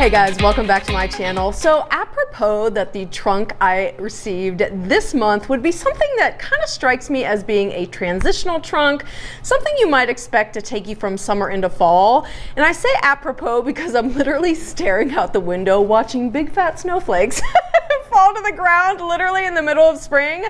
Hey guys, welcome back to my channel. So apropos that the trunk I received this month would be something that kind of strikes me as being a transitional trunk, something you might expect to take you from summer into fall. And I say apropos because I'm literally staring out the window watching big fat snowflakes fall to the ground literally in the middle of spring.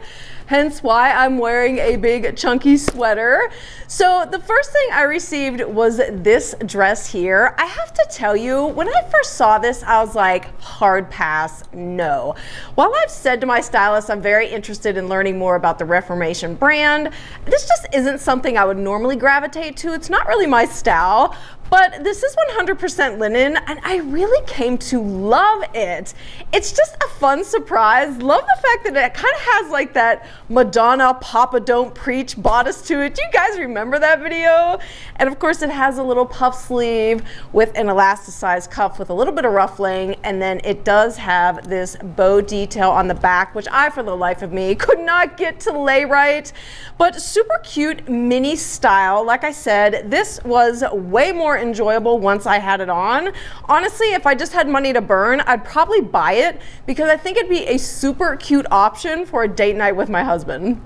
Hence why I'm wearing a big chunky sweater. So the first thing I received was this dress here. I have to tell you, when I first saw this, I was like, hard pass, no. While I've said to my stylist I'm very interested in learning more about the Reformation brand, this just isn't something I would normally gravitate to. It's not really my style. But this is 100% linen, and I really came to love it. It's just a fun surprise. Love the fact that it kind of has like that Madonna Papa Don't Preach bodice to it. Do you guys remember that video? And of course it has a little puff sleeve with an elasticized cuff with a little bit of ruffling, and then it does have this bow detail on the back, which I, for the life of me, could not get to lay right. But super cute mini style. Like I said, this was way more enjoyable once I had it on. Honestly, if I just had money to burn, I'd probably buy it because I think it'd be a super cute option for a date night with my husband.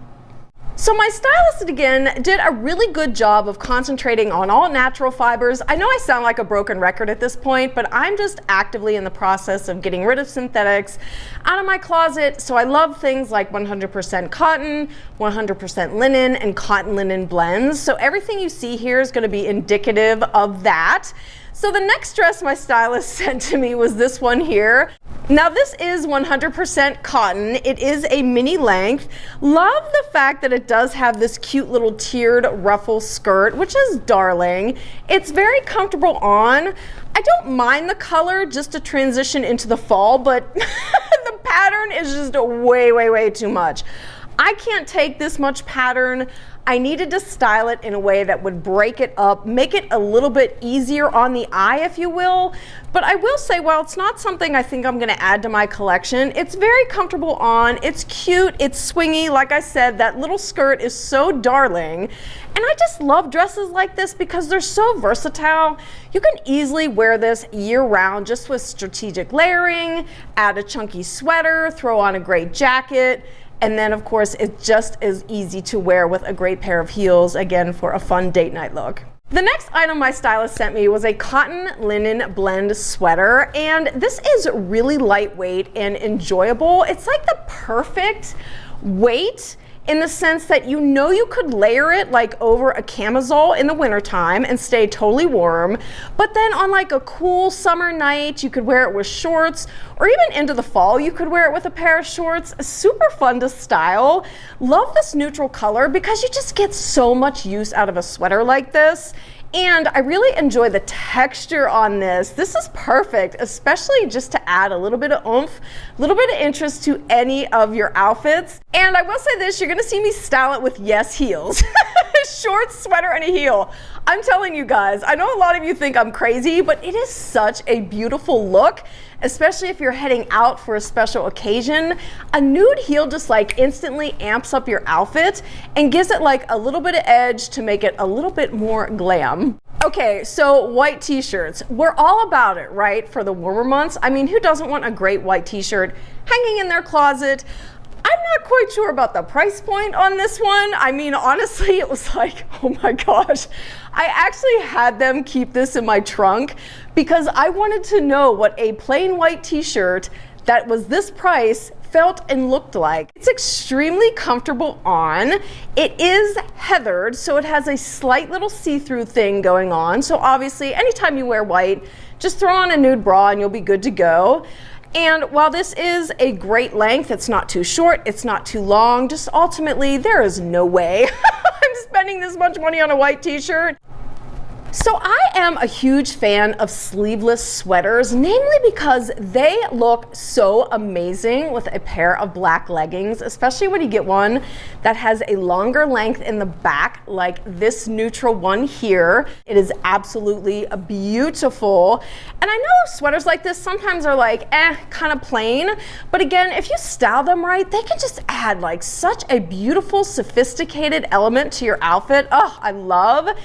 So my stylist, again, did a really good job of concentrating on all natural fibers. I know I sound like a broken record at this point, but I'm just actively in the process of getting rid of synthetics out of my closet. So I love things like 100% cotton, 100% linen, and cotton linen blends. So everything you see here is going to be indicative of that. So the next dress my stylist sent to me was this one here. Now this is 100% cotton. It is a mini length. Love the fact that it does have this cute little tiered ruffle skirt, which is darling. It's very comfortable on. I don't mind the color just to transition into the fall, but the pattern is just way too much. I can't take this much pattern. I needed to style it in a way that would break it up, make it a little bit easier on the eye, if you will. But I will say, while it's not something I think I'm going to add to my collection, it's very comfortable on, it's cute, it's swingy. Like I said, that little skirt is so darling. And I just love dresses like this because they're so versatile. You can easily wear this year round just with strategic layering, add a chunky sweater, throw on a great jacket. And then of course, it's just as easy to wear with a great pair of heels, again, for a fun date night look. The next item my stylist sent me was a cotton linen blend sweater, and this is really lightweight and enjoyable. It's like the perfect weight in the sense that you know you could layer it like over a camisole in the wintertime and stay totally warm, but then on like a cool summer night you could wear it with shorts, or even into the fall you could wear it with a pair of shorts. Super fun to style. Love this neutral color because you just get so much use out of a sweater like this. And I really enjoy the texture on this. This is perfect, especially just to add a little bit of oomph, a little bit of interest to any of your outfits. And I will say this, you're gonna see me style it with, yes, heels. Shorts, sweater, and a heel. I'm telling you guys, I know a lot of you think I'm crazy, but it is such a beautiful look, especially if you're heading out for a special occasion. A nude heel just like instantly amps up your outfit and gives it like a little bit of edge to make it a little bit more glam. Okay, so white t-shirts. We're all about it, right? For the warmer months. I mean, who doesn't want a great white t-shirt hanging in their closet? I'm not quite sure about the price point on this one. I mean, honestly, it was like, oh my gosh. I actually had them keep this in my trunk because I wanted to know what a plain white t-shirt that was this price felt and looked like. It's extremely comfortable on. It is heathered, so it has a slight little see-through thing going on. So obviously, anytime you wear white, just throw on a nude bra and you'll be good to go. And while this is a great length, it's not too short, it's not too long, just ultimately, there is no way I'm spending this much money on a white t-shirt. So I am a huge fan of sleeveless sweaters, namely because they look so amazing with a pair of black leggings, especially when you get one that has a longer length in the back, like this neutral one here. It is absolutely beautiful. And I know sweaters like this sometimes are like, kind of plain. But again, if you style them right, they can just add like such a beautiful, sophisticated element to your outfit. Oh, I love.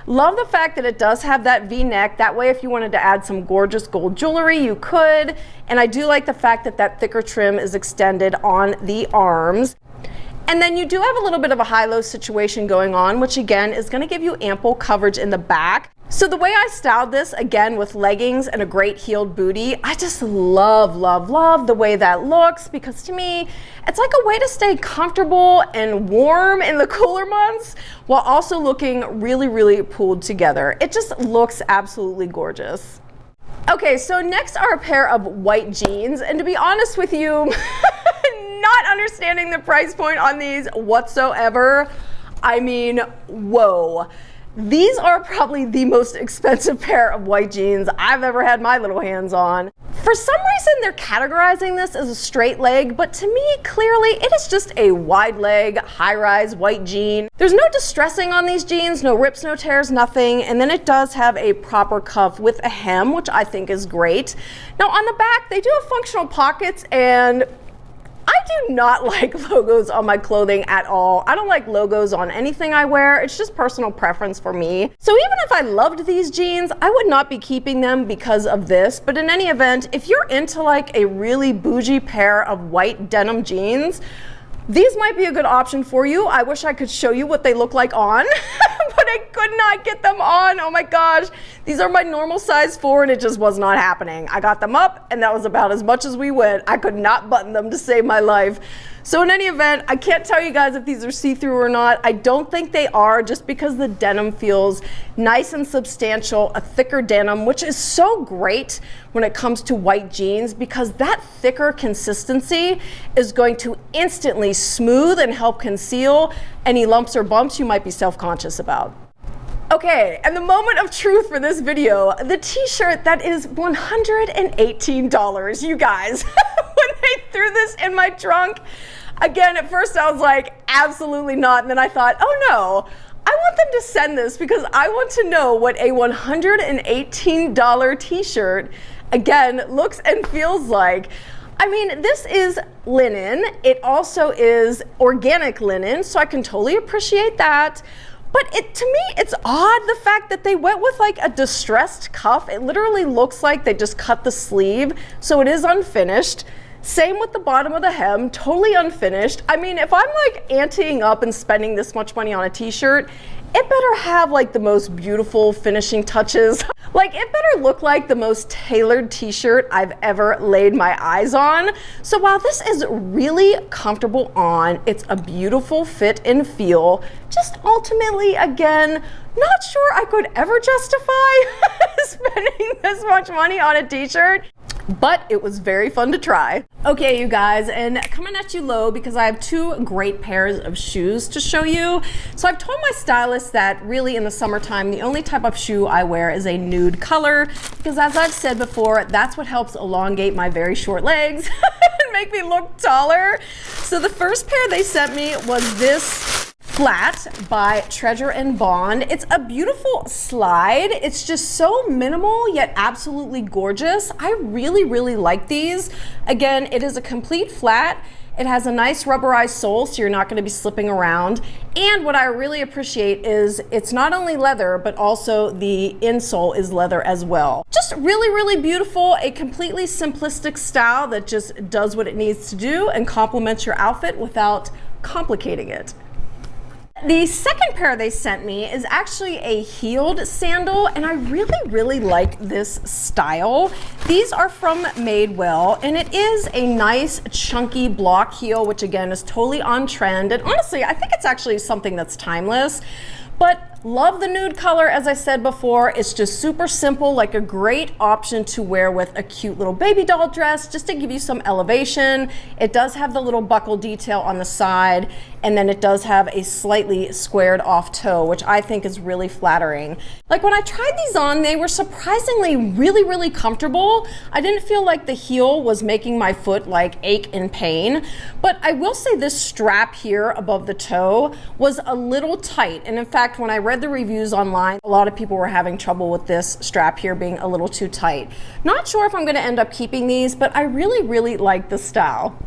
Love the fact that it does have that V-neck. That way, if you wanted to add some gorgeous gold jewelry, you could. And I do like the fact that that thicker trim is extended on the arms. And then you do have a little bit of a high-low situation going on, which again is going to give you ample coverage in the back. So the way I styled this, again, with leggings and a great heeled booty, I just love, love, love the way that looks, because to me, it's like a way to stay comfortable and warm in the cooler months while also looking really, really pulled together. It just looks absolutely gorgeous. Okay, so next are a pair of white jeans, and to be honest with you, not understanding the price point on these whatsoever, I mean, whoa. These are probably the most expensive pair of white jeans I've ever had my little hands on. For some reason, they're categorizing this as a straight leg, but to me, clearly, it is just a wide leg, high-rise white jean. There's no distressing on these jeans, no rips, no tears, nothing, and then it does have a proper cuff with a hem, which I think is great. Now, on the back, they do have functional pockets, and I do not like logos on my clothing at all. I don't like logos on anything I wear. It's just personal preference for me. So even if I loved these jeans, I would not be keeping them because of this. But in any event, if you're into like a really bougie pair of white denim jeans, these might be a good option for you. I wish I could show you what they look like on, but I could not get them on. Oh my gosh. These are my normal size 4 and it just was not happening. I got them up and that was about as much as we went. I could not button them to save my life. So in any event, I can't tell you guys if these are see-through or not. I don't think they are, just because the denim feels nice and substantial, a thicker denim, which is so great when it comes to white jeans, because that thicker consistency is going to instantly smooth and help conceal any lumps or bumps you might be self-conscious about. Okay, and the moment of truth for this video, the t-shirt that is $118, you guys. When they threw this in my trunk, again, at first I was like, absolutely not, and then I thought, oh no, I want them to send this because I want to know what a $118 t-shirt, again, looks and feels like. I mean, this is linen. It also is organic linen, so I can totally appreciate that. But to me, it's odd the fact that they went with like a distressed cuff. It literally looks like they just cut the sleeve, so it is unfinished. Same with the bottom of the hem, totally unfinished. I mean, if I'm like anteing up and spending this much money on a t-shirt, it better have like the most beautiful finishing touches. Like, it better look like the most tailored t-shirt I've ever laid my eyes on. So while this is really comfortable on, it's a beautiful fit and feel, just ultimately, again, not sure I could ever justify spending this much money on a t-shirt. But it was very fun to try. Okay, you guys, and coming at you low because I have 2 great pairs of shoes to show you. So I've told my stylist that really in the summertime, the only type of shoe I wear is a nude color, because as I've said before, that's what helps elongate my very short legs and make me look taller. So the first pair they sent me was this flat by Treasure and Bond. It's a beautiful slide. It's just so minimal yet absolutely gorgeous. I really, really like these. Again, it is a complete flat. It has a nice rubberized sole, so you're not going to be slipping around. And what I really appreciate is it's not only leather, but also the insole is leather as well. Just really, really beautiful. A completely simplistic style that just does what it needs to do and complements your outfit without complicating it. The second pair they sent me is actually a heeled sandal, and I really, really like this style. These are from Madewell, and it is a nice chunky block heel, which again is totally on trend. And honestly, I think it's actually something that's timeless. But love the nude color, as I said before. It's just super simple, like a great option to wear with a cute little baby doll dress, just to give you some elevation. It does have the little buckle detail on the side, and then it does have a slightly squared off toe, which I think is really flattering. Like, when I tried these on, they were surprisingly really, really comfortable. I didn't feel like the heel was making my foot like ache in pain, but I will say this strap here above the toe was a little tight. And in fact, when I read the reviews online, a lot of people were having trouble with this strap here being a little too tight. Not sure if I'm going to end up keeping these, but I really, really like the style.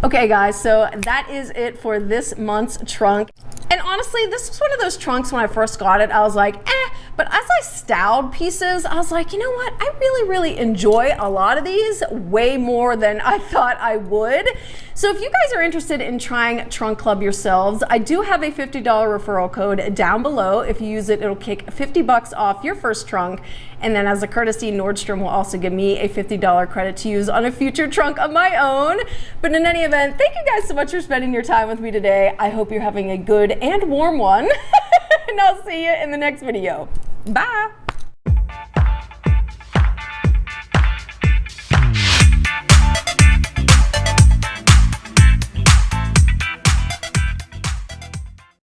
Okay guys, so that is it for this month's trunk. And honestly, this was one of those trunks when I first got it, I was like, but as I styled pieces, I was like, you know what? I really enjoy a lot of these way more than I thought I would. So if you guys are interested in trying Trunk Club yourselves, I do have a $50 referral code down below. If you use it, it'll kick $50 off your first trunk. And then as a courtesy, Nordstrom will also give me a $50 credit to use on a future trunk of my own. But in any event, thank you guys so much for spending your time with me today. I hope you're having a good and warm one. And I'll see you in the next video. Bye.